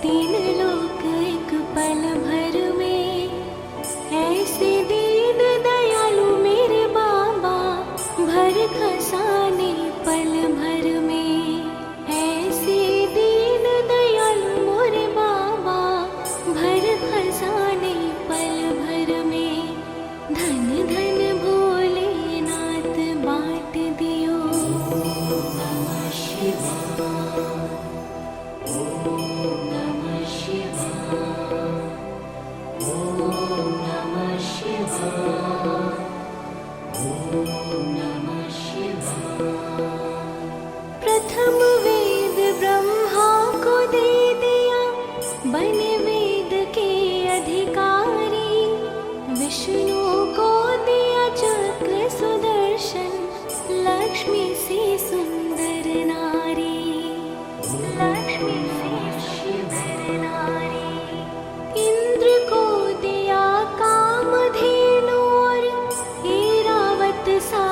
3 लोक एक पल भर में, ऐसे दीन दयालु मेरे बाबा भर खजाने पल भर में, ऐसे दीन दयालु मोरे बाबा भर खजाने पल भर में। धन धन भोलेनाथ बाँट दियो। नमः शिवाय, ओम नमः शिवाय, ओम नमः शिवाय, ओम नमः शिवाय। प्रथम वेद ब्रह्मा को दे दिया, बने वेद के अधिकारी, विष्णु को दिया चक्र सुदर्शन, लक्ष्मी से सुंदर नारी, लक्ष्मी से सुंदर नारी। इंद्र को दिया कामधेनु और ऐरावत सा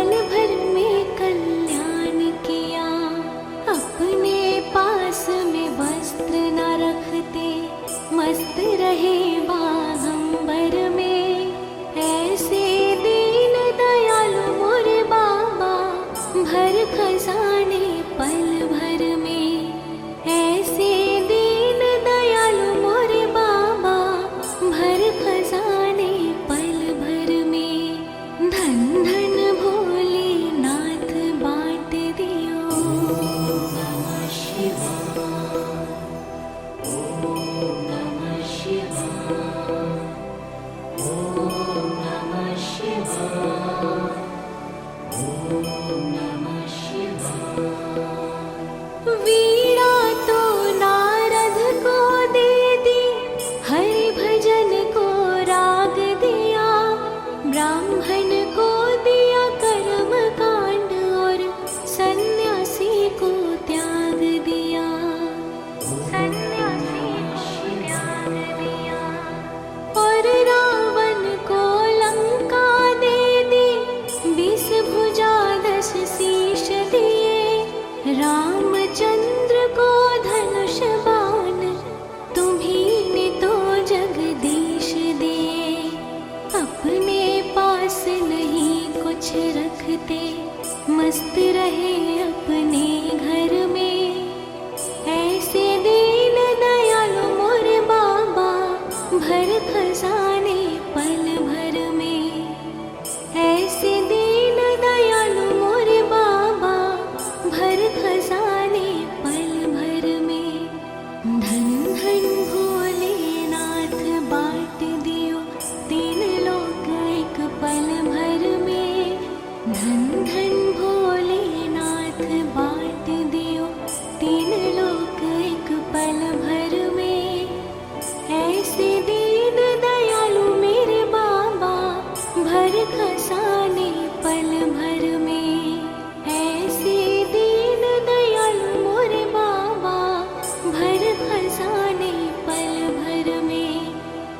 पल भर में कल्याण किया। अपने पास में वस्त्र न रखते, मस्त रहे बागंबर में। ऐसे दीन दयालु मोरे बाबा, भर खजाने पल भर में। ऐसे दीन दयालु मोरे बाबा, भर खजाने पल भर में। धन धन भोलेनाथ बाँट दियो। नमः शिवाय, ओम नमः शिवाय, ओम नमः शिवाय, ओम नमः शिवाय। वीणा तो नारद को दे दी, हरि भजन को राग दिया। ब्राह्मण को दिया कर्म कांड, और सन्यासी को त्याग दिया। सन्यासी को त्याग दिया। और रावण को लंका दे दी, 20 भुजा 10 शीश दिए। रामचंद्र को धनुष बाण, तुम्हीं ने तो जगदीश दिए। अपने पास नहीं कुछ रखते, मस्त रहे अपने घर में। ऐसे दीन दयालु मोरे बाबा, भर खजाने पल भर में। ऐसे दीन दयालु मोरे बाबा, भर खजाने पल भर में। धन धन भोलेनाथ बाँट दियो, 3 लोक एक पल भर में। धन धन भोलेनाथ बाँट दियो, 3 लोक एक पल भर में। ऐसे दीन दयालु मेरे बाबा, भर खजाने पल भर में। ऐसे दीन दयालु मोरे बाबा, भर खजाने पल भर में।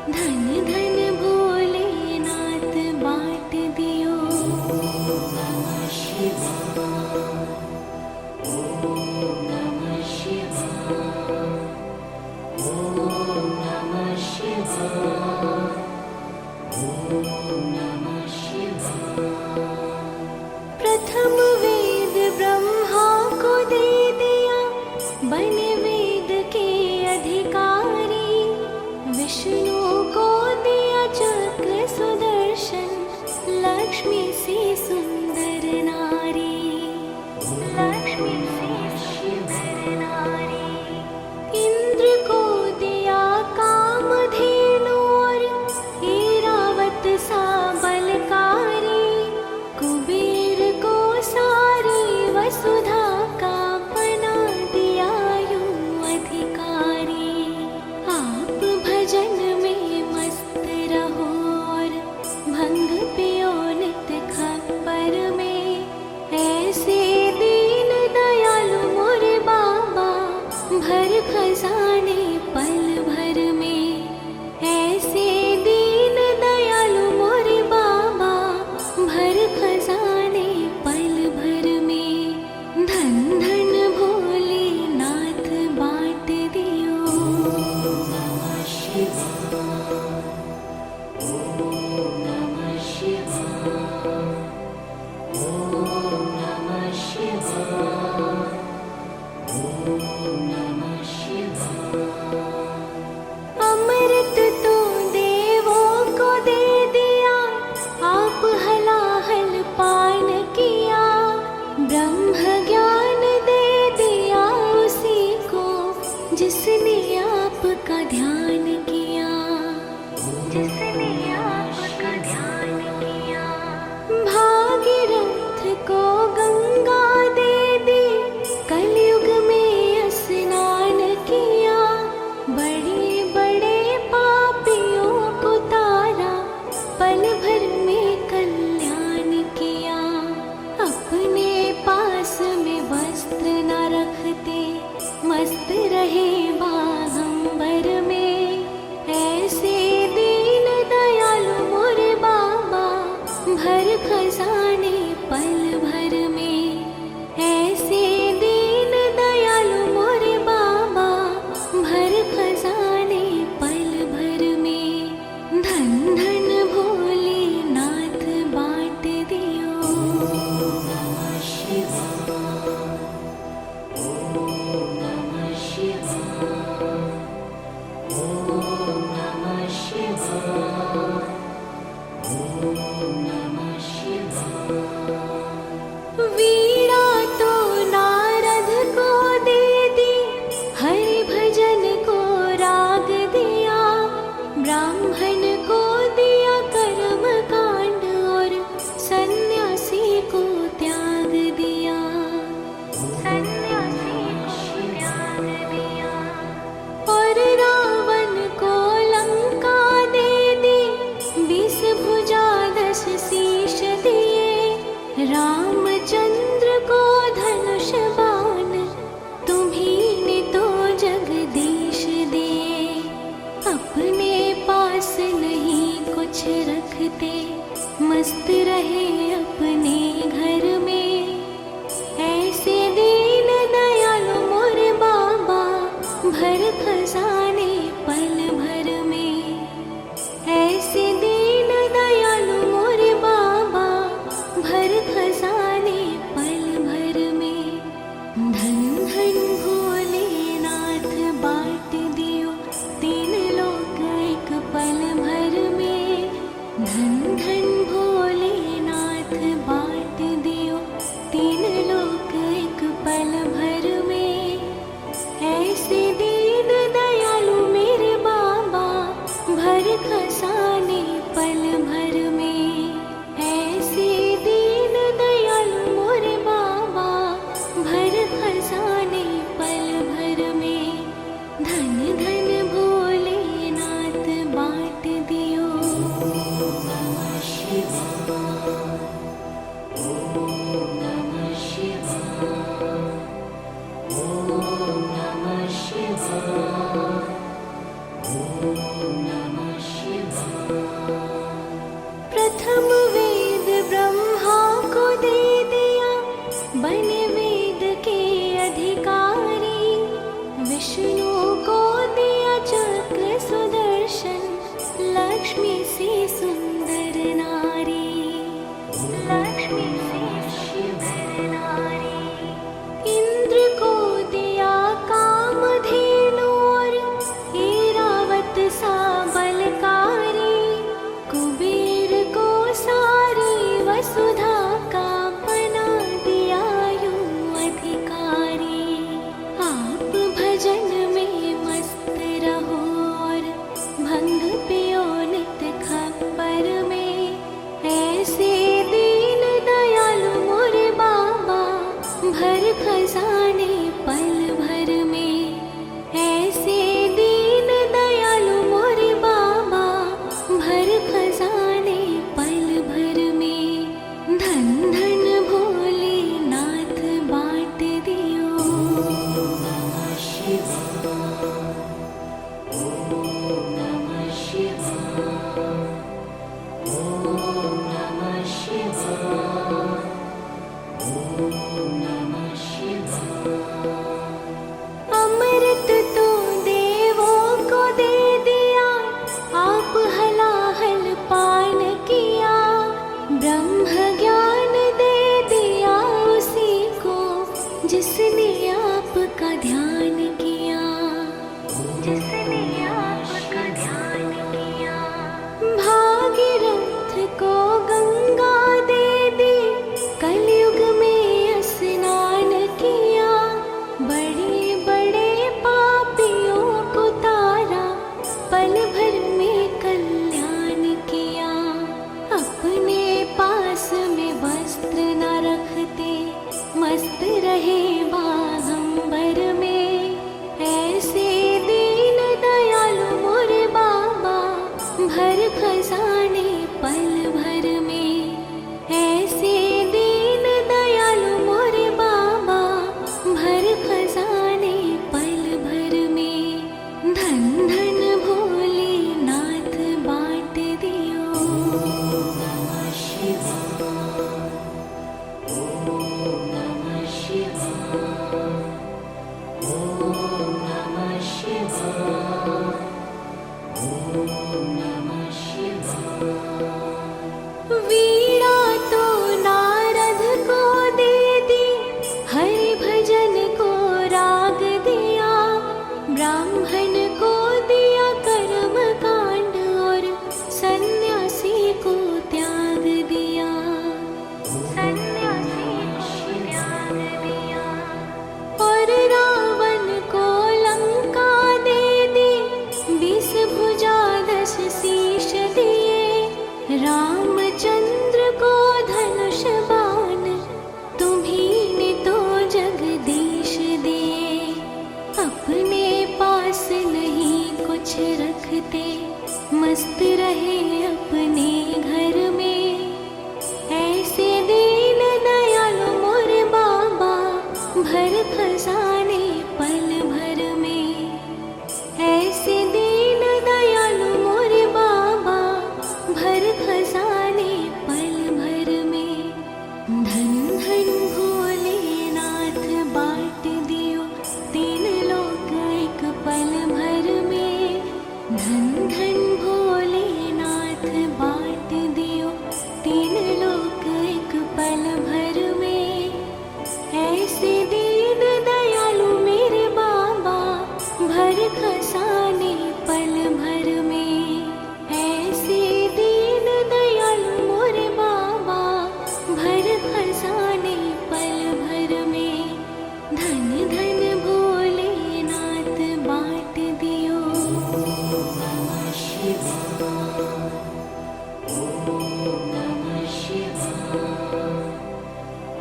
धन धन भोलेनाथ बाँट दियो। नमः शिवाय। रामचंद्र को धनुष बाण तुम्हीं ने तो जगदीश दिए। अपने पास नहीं कुछ रखते, मस्त रहे अपने घर में। ऐसे दीन दयालु मोरे बाबा, भर खजाने पल भर में। ऐसे दीन दयालु मोरे बाबा, भर खजाने पल भर में। धन धन भोलेनाथ बाँट दियो तीन लोक एक पल भर में। धन धन भोलेनाथ बाँट दियो तीन लोक एक पल भर में। ऐसे दीन दयालु मेरे बाबा, भर खजाने पल भर में। ऐसे दीन दयालु मोरे बाबा, भर खजाने पल भर में। धन धन भोलेनाथ बाँट दियो। प्रथम वेद ब्रह्मा को दे दिया, बने वेद के अधिकारी। विष्णु को दिया चक्र सुदर्शन, लक्ष्मी से सुंदर नारी। लक्ष्मी से सुंदर नारी। इंद्र को दिया कामधेनु और ऐरावत सा बलकारी। कुबेर को सारी वसुधा का बना दिया यूं अधिकारी। आप भजन में मस्त रहो और भंग पियो नित खप्पर में। ऐसे दीन दयालु मोरे बाबा, भर खजाने पल भर में। ऐसे दीन दयालु मोरे बाबा, भर खजाने पल भर में। धन धन भोलेनाथ बाँट दियो। अमृत तो देवों को दे दिया, आप हलाहल पान किया। ब्रह्म ज्ञान दे दिया उसी को, जिसने आपका ध्यान किया। जिसने आपका ध्यान किया। भागीरथ को गंगा दे दी, कलयुग में स्नान किया। बड़े बड़े पापियों को तारा, पल भर में कल्याण किया। अपने पास में वस्त्र न रखते, मस्त रहे बागंबर में। ऐसे दीन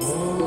ॐ